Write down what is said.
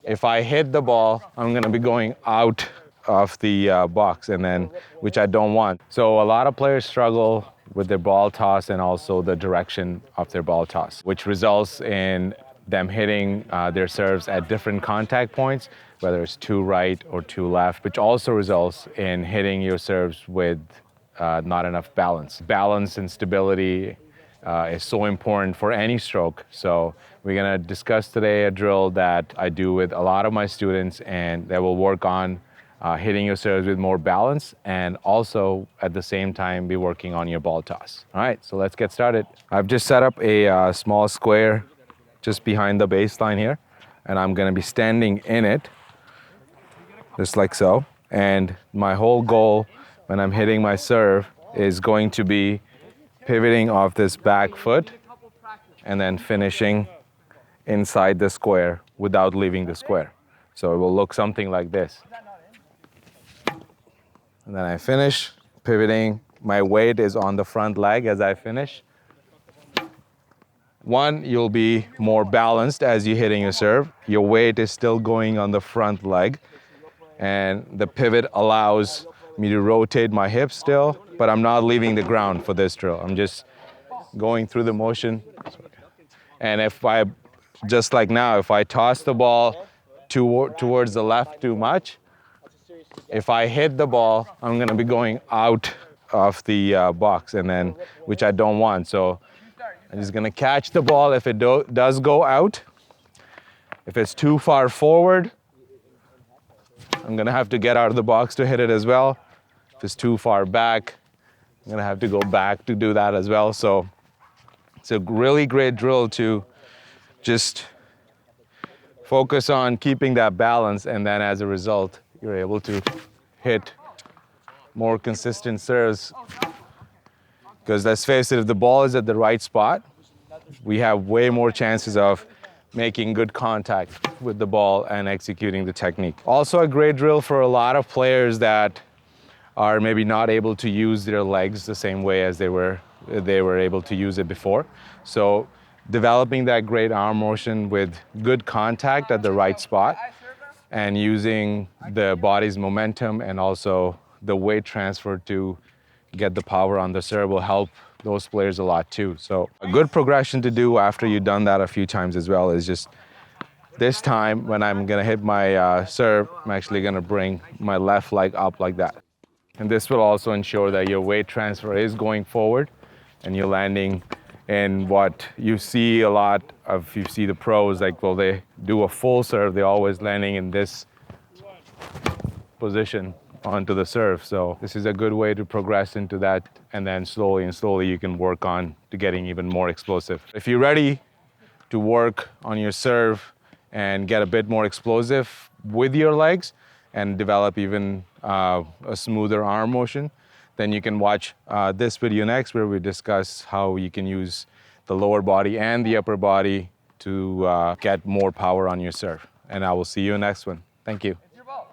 if I hit the ball, I'm going to be going out of the box, and then which I don't want. So a lot of players struggle with their ball toss and also the direction of their ball toss, which results in them hitting their serves at different contact points, whether it's too right or too left, which also results in hitting your serves with not enough balance. Balance and stability is so important for any stroke. So we're gonna discuss today a drill that I do with a lot of my students, and that will work on hitting your serves with more balance, and also at the same time be working on your ball toss. All right, so let's get started. I've just set up a small square just behind the baseline here, and I'm gonna be standing in it, just like so. And my whole goal when I'm hitting my serve is going to be pivoting off this back foot and then finishing inside the square without leaving the square. So it will look something like this. And then I finish pivoting. My weight is on the front leg as I finish. One, you'll be more balanced as you're hitting your serve. Your weight is still going on the front leg, and the pivot allows me to rotate my hips still, but I'm not leaving the ground for this drill. I'm just going through the motion. And if I, just like now, if I toss the ball towards the left too much, if I hit the ball, I'm gonna be going out of the box, and then, which I don't want. So I'm just gonna catch the ball if it does go out. If it's too far forward, I'm gonna have to get out of the box to hit it as well. If it's too far back, I'm gonna have to go back to do that as well. So it's a really great drill to just focus on keeping that balance, and then as a result, you're able to hit more consistent serves. Because let's face it, if the ball is at the right spot, we have way more chances of making good contact with the ball and executing the technique. Also a great drill for a lot of players that are maybe not able to use their legs the same way as they were able to use it before. So developing that great arm motion with good contact at the right spot, and using the body's momentum and also the weight transfer to get the power on the serve will help those players a lot too. So a good progression to do after you've done that a few times as well is just this time when I'm gonna hit my serve, I'm actually gonna bring my left leg up like that. And this will also ensure that your weight transfer is going forward and you're landing in what you see a lot of, you see the pros, like, well, they do a full serve, they're always landing in this position onto the serve. So this is a good way to progress into that, and then slowly you can work on to getting even more explosive. If you're ready to work on your serve and get a bit more explosive with your legs and develop even a smoother arm motion, then you can watch this video next, where we discuss how you can use the lower body and the upper body to get more power on your serve. And I will see you in the next one. Thank you.